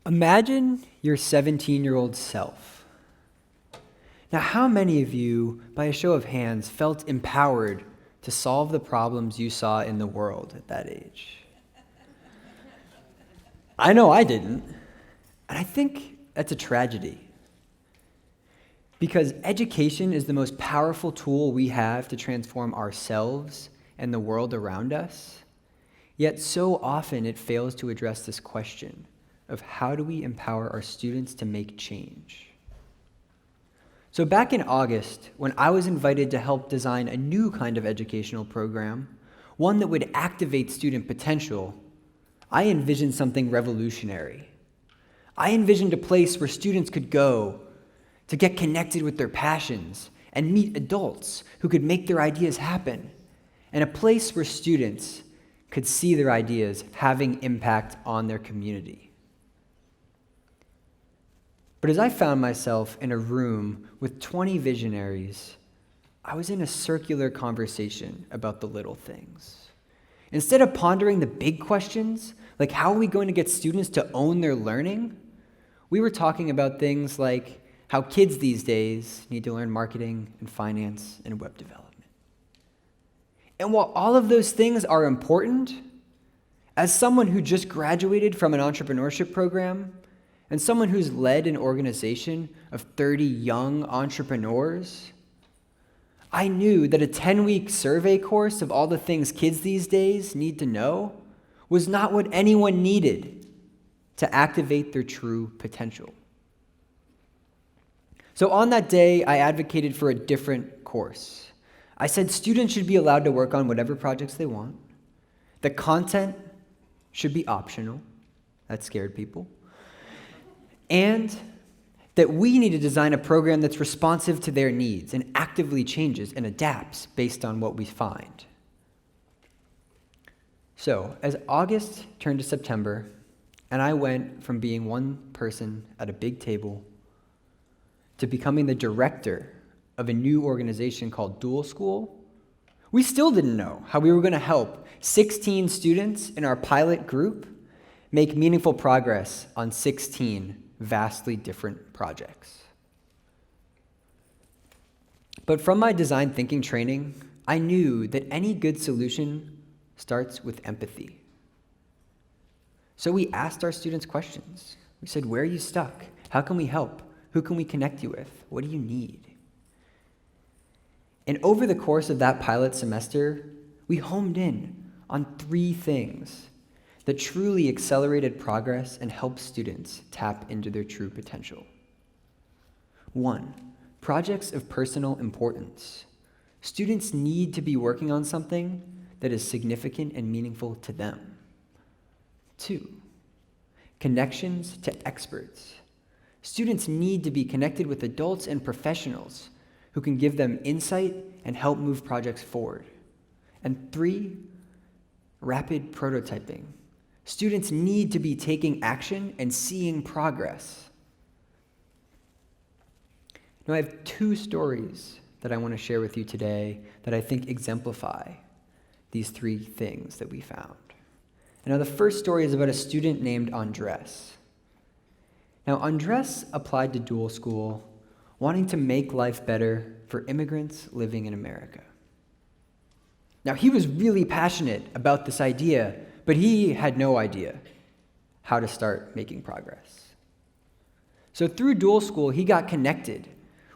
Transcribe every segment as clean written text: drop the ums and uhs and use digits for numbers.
Imagine your 17-year-old self. Now, how many of you, by a show of hands, felt empowered to solve the problems you saw in the world at that age? I know I didn't. And I think that's a tragedy. Because education is the most powerful tool we have to transform ourselves and the world around us. Yet so often it fails to address this question of how do we empower our students to make change. So back in August, when I was invited to help design a new kind of educational program, one that would activate student potential, I envisioned something revolutionary. I envisioned a place where students could go to get connected with their passions and meet adults who could make their ideas happen, and a place where students could see their ideas having impact on their community. But as I found myself in a room with 20 visionaries, I was in a circular conversation about the little things. Instead of pondering the big questions, like how are we going to get students to own their learning, we were talking about things like how kids these days need to learn marketing and finance and web development. And while all of those things are important, as someone who just graduated from an entrepreneurship program, and someone who's led an organization of 30 young entrepreneurs, I knew that a 10-week survey course of all the things kids these days need to know was not what anyone needed to activate their true potential. So on that day, I advocated for a different course. I said students should be allowed to work on whatever projects they want. The content should be optional. That scared people. And that we need to design a program that's responsive to their needs and actively changes and adapts based on what we find. So, as August turned to September, and I went from being one person at a big table to becoming the director of a new organization called Dual School, we still didn't know how we were going to help 16 students in our pilot group make meaningful progress on 16 vastly different projects. But from my design thinking training, I knew that any good solution starts with empathy. So we asked our students questions. We said, where are you stuck? How can we help? Who can we connect you with? What do you need? And over the course of that pilot semester, we homed in on 3 things that truly accelerated progress and helped students tap into their true potential. 1, projects of personal importance. Students need to be working on something that is significant and meaningful to them. 2, connections to experts. Students need to be connected with adults and professionals who can give them insight and help move projects forward. And 3, rapid prototyping. Students need to be taking action and seeing progress. Now, I have 2 stories that I want to share with you today that I think exemplify these 3 things that we found. And now, the first story is about a student named Undress. Now, Undress applied to Dual School, wanting to make life better for immigrants living in America. Now, he was really passionate about this idea, but he had no idea how to start making progress. So through Dual School, he got connected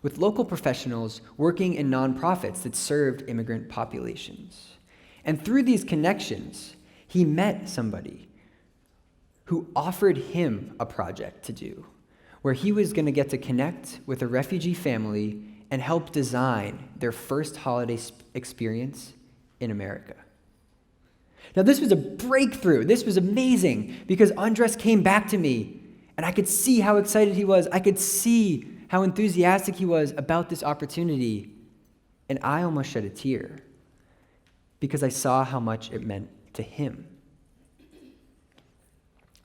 with local professionals working in nonprofits that served immigrant populations. And through these connections, he met somebody who offered him a project to do, where he was going to get to connect with a refugee family and help design their first holiday experience in America. Now, this was a breakthrough. This was amazing because Undress came back to me, and I could see how excited he was. I could see how enthusiastic he was about this opportunity, and I almost shed a tear because I saw how much it meant to him.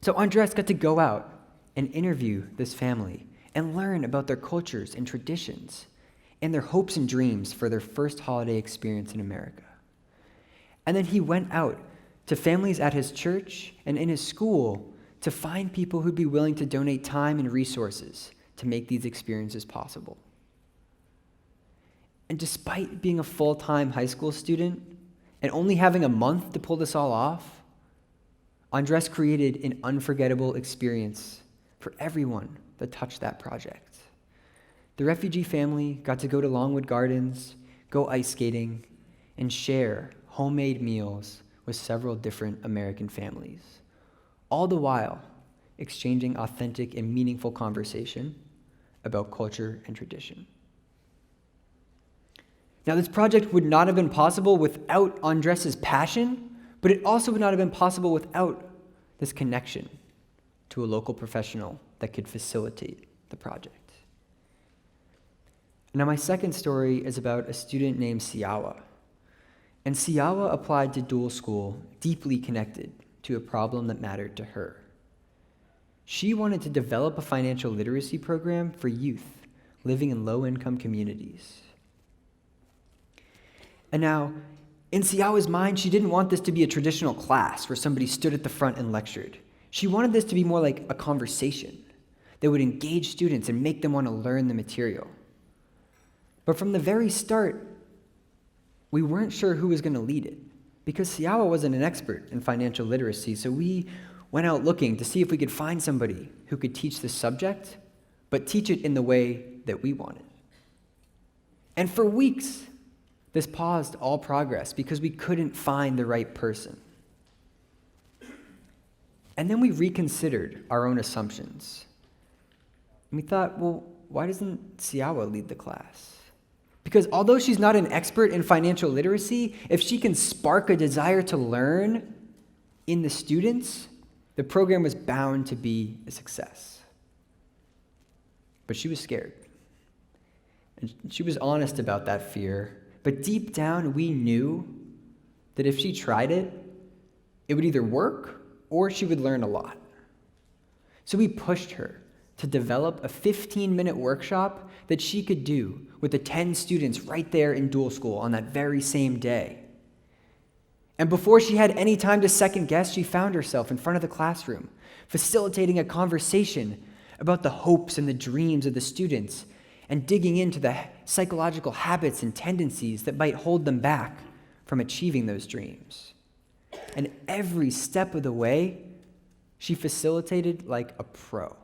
So Undress got to go out and interview this family and learn about their cultures and traditions and their hopes and dreams for their first holiday experience in America. And then he went out to families at his church and in his school to find people who'd be willing to donate time and resources to make these experiences possible. And despite being a full-time high school student and only having a month to pull this all off, Undress created an unforgettable experience for everyone that touched that project. The refugee family got to go to Longwood Gardens, go ice skating, and share homemade meals with several different American families, all the while exchanging authentic and meaningful conversation about culture and tradition. Now, this project would not have been possible without Undress's passion, but it also would not have been possible without this connection to a local professional that could facilitate the project. Now, my second story is about a student named Siawa. And Siawa applied to dual school, deeply connected to a problem that mattered to her. She wanted to develop a financial literacy program for youth living in low-income communities. And now, in Siawa's mind, she didn't want this to be a traditional class where somebody stood at the front and lectured. She wanted this to be more like a conversation that would engage students and make them want to learn the material. But from the very start, we weren't sure who was going to lead it because Siawa wasn't an expert in financial literacy, so we went out looking to see if we could find somebody who could teach this subject, but teach it in the way that we wanted. And for weeks, this paused all progress because we couldn't find the right person. And then we reconsidered our own assumptions. And we thought, well, why doesn't Siawa lead the class? Because although she's not an expert in financial literacy, if she can spark a desire to learn in the students, the program was bound to be a success. But she was scared. And she was honest about that fear. But deep down, we knew that if she tried it, it would either work or she would learn a lot. So we pushed her to develop a 15-minute workshop that she could do with the 10 students right there in dual school on that very same day. And before she had any time to second guess, she found herself in front of the classroom, facilitating a conversation about the hopes and the dreams of the students and digging into the psychological habits and tendencies that might hold them back from achieving those dreams. And every step of the way, she facilitated like a pro.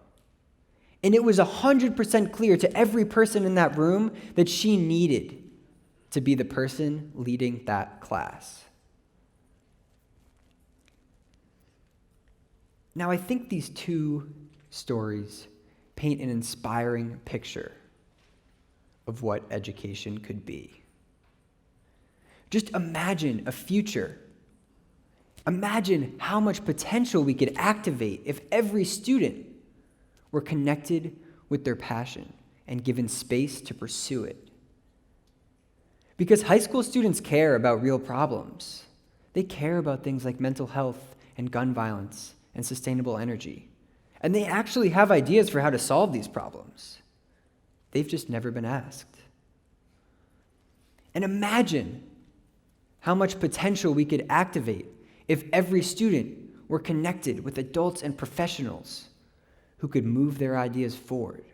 And it was 100% clear to every person in that room that she needed to be the person leading that class. Now, I think these two stories paint an inspiring picture of what education could be. Just imagine a future. Imagine how much potential we could activate if every student were connected with their passion and given space to pursue it. Because high school students care about real problems. They care about things like mental health and gun violence and sustainable energy. And they actually have ideas for how to solve these problems. They've just never been asked. And imagine how much potential we could activate if every student were connected with adults and professionals who could move their ideas forward.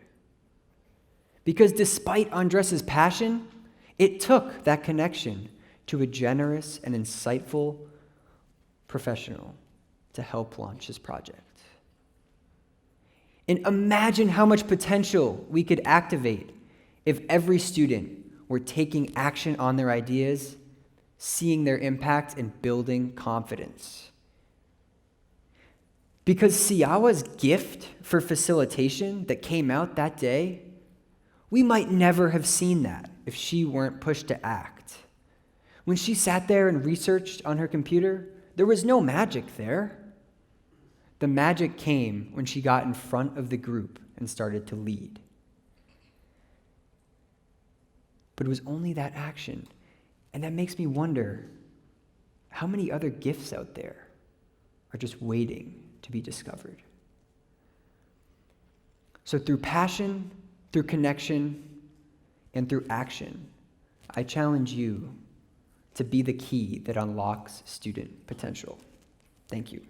Because despite Undress's passion, it took that connection to a generous and insightful professional to help launch his project. And imagine how much potential we could activate if every student were taking action on their ideas, seeing their impact, and building confidence. Because Siawa's gift for facilitation that came out that day, we might never have seen that if she weren't pushed to act. When she sat there and researched on her computer, there was no magic there. The magic came when she got in front of the group and started to lead. But it was only that action. And that makes me wonder, how many other gifts out there are just waiting to be discovered? So through passion, through connection, and through action, I challenge you to be the key that unlocks student potential. Thank you.